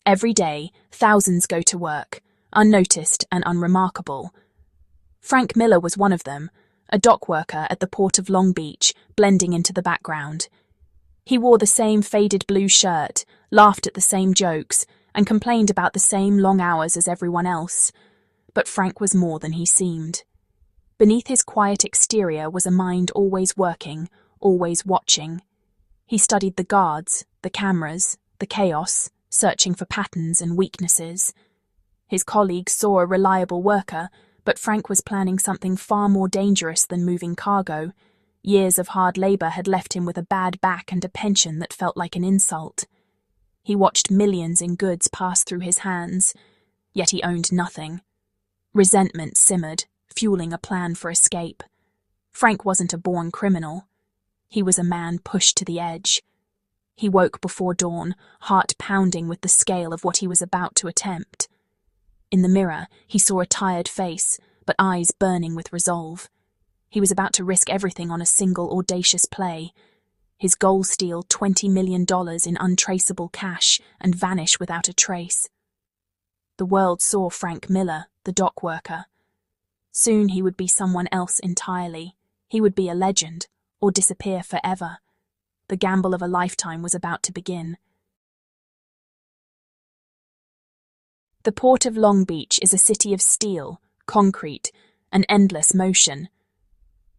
Every day, thousands go to work, unnoticed and unremarkable. Frank Miller was one of them, a dock worker at the port of Long Beach, blending into the background. He wore the same faded blue shirt, laughed at the same jokes, and complained about the same long hours as everyone else. But Frank was more than he seemed. Beneath his quiet exterior was a mind always working, always watching. He studied the guards, the cameras, the chaos, searching for patterns and weaknesses. His colleagues saw a reliable worker, but Frank was planning something far more dangerous than moving cargo. Years of hard labor had left him with a bad back and a pension that felt like an insult. He watched millions in goods pass through his hands, yet he owned nothing. Resentment simmered, fueling a plan for escape. Frank wasn't a born criminal. He was a man pushed to the edge. He woke before dawn, heart pounding with the scale of what he was about to attempt. In the mirror, he saw a tired face, but eyes burning with resolve. He was about to risk everything on a single audacious play. His goal: steal $20 million in untraceable cash and vanish without a trace. The world saw Frank Miller, the dock worker. Soon he would be someone else entirely. He would be a legend, or disappear forever. The gamble of a lifetime was about to begin. The port of Long Beach is a city of steel, concrete, and endless motion.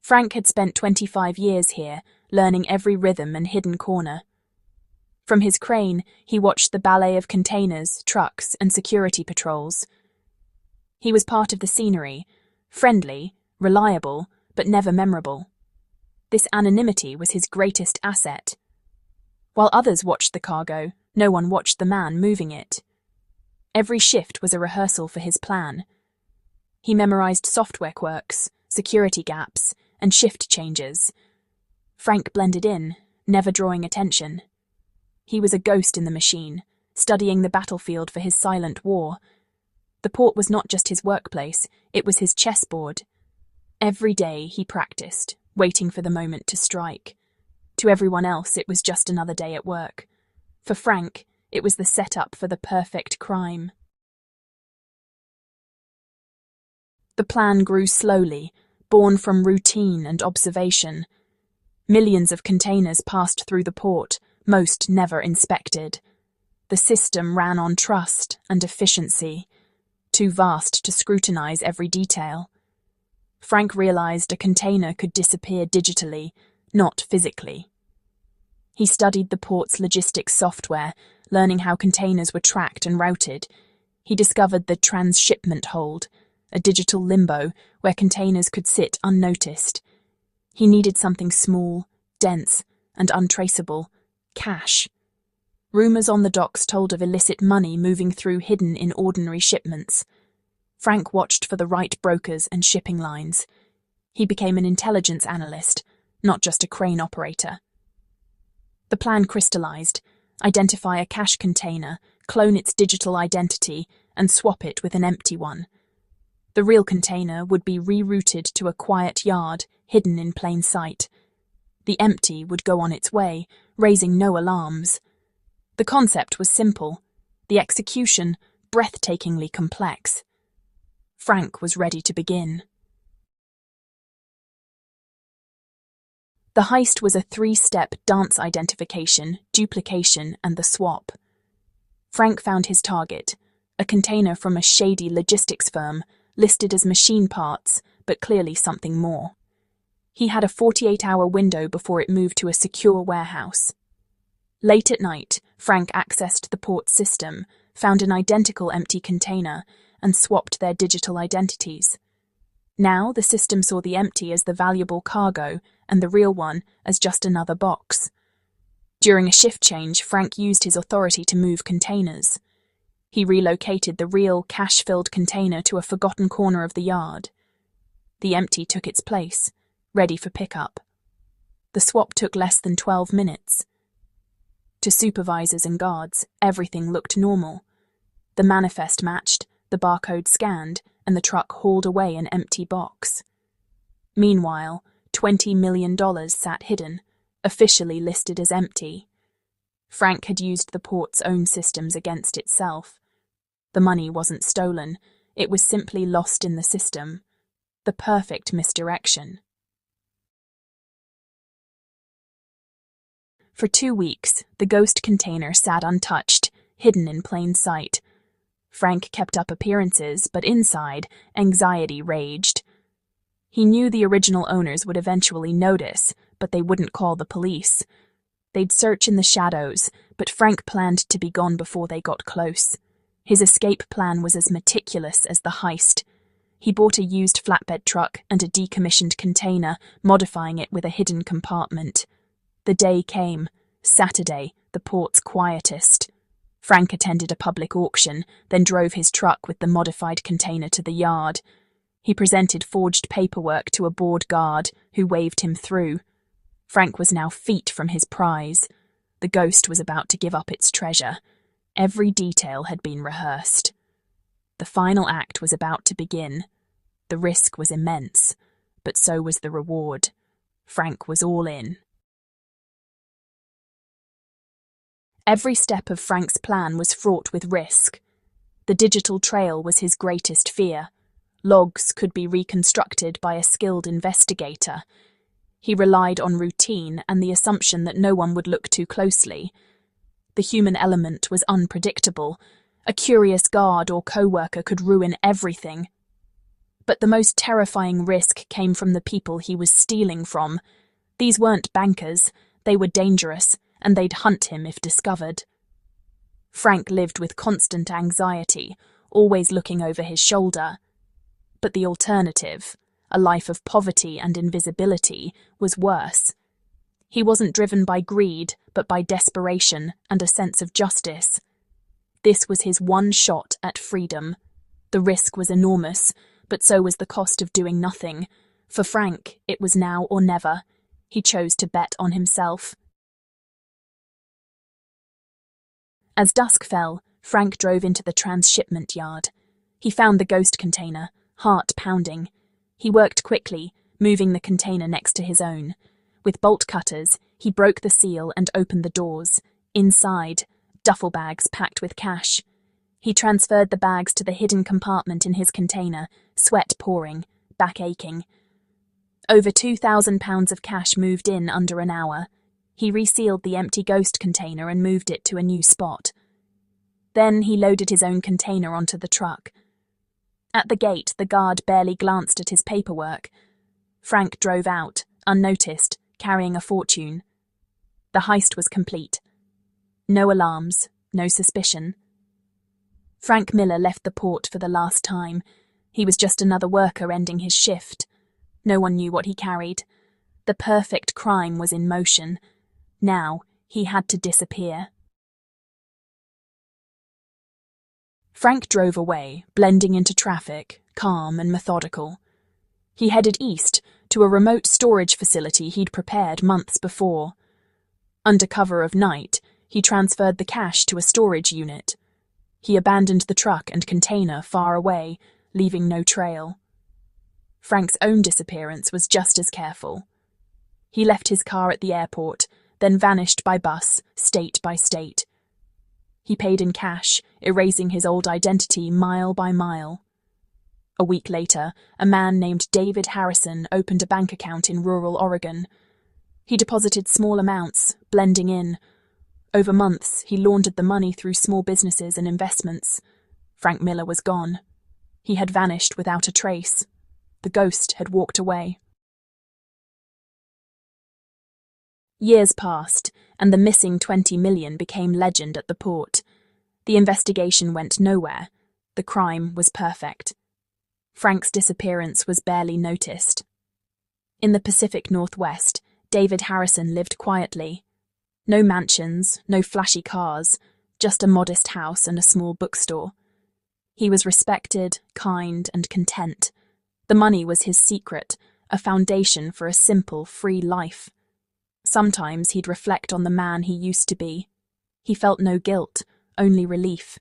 Frank had spent 25 years here, learning every rhythm and hidden corner. From his crane, he watched the ballet of containers, trucks, and security patrols. He was part of the scenery, friendly, reliable, but never memorable. This anonymity was his greatest asset. While others watched the cargo, no one watched the man moving it. Every shift was a rehearsal for his plan. He memorized software quirks, security gaps, and shift changes. Frank blended in, never drawing attention. He was a ghost in the machine, studying the battlefield for his silent war. The port was not just his workplace, it was his chessboard. Every day he practiced, waiting for the moment to strike. To everyone else, it was just another day at work. For Frank, it was the setup for the perfect crime. The plan grew slowly, born from routine and observation. Millions of containers passed through the port, most never inspected. The system ran on trust and efficiency, too vast to scrutinize every detail. Frank realized a container could disappear digitally, not physically. He studied the port's logistics software, learning how containers were tracked and routed. He discovered the transshipment hold, a digital limbo where containers could sit unnoticed. He needed something small, dense, and untraceable: cash. Rumors on the docks told of illicit money moving through hidden in ordinary shipments. Frank watched for the right brokers and shipping lines. He became an intelligence analyst, not just a crane operator. The plan crystallized: identify a cash container, clone its digital identity, and swap it with an empty one. The real container would be rerouted to a quiet yard, hidden in plain sight. The empty would go on its way, raising no alarms. The concept was simple, the execution breathtakingly complex. Frank was ready to begin. The heist was a 3-step dance: identification, duplication, and the swap. Frank found his target, a container from a shady logistics firm, listed as machine parts, but clearly something more. He had a 48-hour window before it moved to a secure warehouse. Late at night, Frank accessed the port system, found an identical empty container, and swapped their digital identities. Now the system saw the empty as the valuable cargo and the real one as just another box. During a shift change, Frank used his authority to move containers. He relocated the real, cash-filled container to a forgotten corner of the yard. The empty took its place, ready for pickup. The swap took less than 12 minutes. To supervisors and guards, everything looked normal. The manifest matched, the barcode scanned, and the truck hauled away an empty box. Meanwhile, $20 million sat hidden, officially listed as empty. Frank had used the port's own systems against itself. The money wasn't stolen, it was simply lost in the system. The perfect misdirection. For 2 weeks, the ghost container sat untouched, hidden in plain sight. Frank kept up appearances, but inside, anxiety raged. He knew the original owners would eventually notice, but they wouldn't call the police. They'd search in the shadows, but Frank planned to be gone before they got close. His escape plan was as meticulous as the heist. He bought a used flatbed truck and a decommissioned container, modifying it with a hidden compartment. The day came, Saturday, the port's quietest. Frank attended a public auction, then drove his truck with the modified container to the yard. He presented forged paperwork to a bored guard, who waved him through. Frank was now feet from his prize. The ghost was about to give up its treasure. Every detail had been rehearsed. The final act was about to begin. The risk was immense, but so was the reward. Frank was all in. Every step of Frank's plan was fraught with risk. The digital trail was his greatest fear. Logs could be reconstructed by a skilled investigator. He relied on routine and the assumption that no one would look too closely. The human element was unpredictable. A curious guard or co-worker could ruin everything. But the most terrifying risk came from the people he was stealing from. These weren't bankers, they were dangerous, and they'd hunt him if discovered. Frank lived with constant anxiety, always looking over his shoulder. But the alternative, a life of poverty and invisibility, was worse. He wasn't driven by greed, but by desperation and a sense of justice. This was his one shot at freedom. The risk was enormous, but so was the cost of doing nothing. For Frank, it was now or never. He chose to bet on himself. As dusk fell, Frank drove into the transshipment yard. He found the ghost container, heart pounding. He worked quickly, moving the container next to his own. With bolt cutters, he broke the seal and opened the doors. Inside, duffel bags packed with cash. He transferred the bags to the hidden compartment in his container, sweat pouring, back aching. Over £2,000 of cash moved in under an hour. He resealed the empty ghost container and moved it to a new spot. Then he loaded his own container onto the truck. At the gate, the guard barely glanced at his paperwork. Frank drove out, unnoticed, carrying a fortune. The heist was complete. No alarms, no suspicion. Frank Miller left the port for the last time. He was just another worker ending his shift. No one knew what he carried. The perfect crime was in motion. Now, he had to disappear. Frank drove away, blending into traffic, calm and methodical. He headed east to a remote storage facility he'd prepared months before. Under cover of night, he transferred the cash to a storage unit. He abandoned the truck and container far away, leaving no trail. Frank's own disappearance was just as careful. He left his car at the airport, then vanished by bus, state by state. He paid in cash, erasing his old identity mile by mile. A week later, a man named David Harrison opened a bank account in rural Oregon. He deposited small amounts, blending in. Over months, he laundered the money through small businesses and investments. Frank Miller was gone. He had vanished without a trace. The ghost had walked away. Years passed, and the missing 20 million became legend at the port. The investigation went nowhere. The crime was perfect. Frank's disappearance was barely noticed. In the Pacific Northwest, David Harrison lived quietly. No mansions, no flashy cars, just a modest house and a small bookstore. He was respected, kind, and content. The money was his secret, a foundation for a simple, free life. Sometimes he'd reflect on the man he used to be. He felt no guilt, only relief.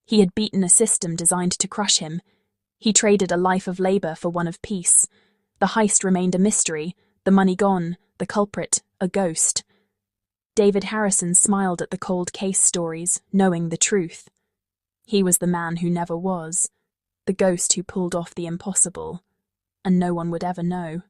He had beaten a system designed to crush him. He traded a life of labor for one of peace. The heist remained a mystery, the money gone, the culprit a ghost. David Harrison smiled at the cold case stories, knowing the truth. He was the man who never was, the ghost who pulled off the impossible, and no one would ever know.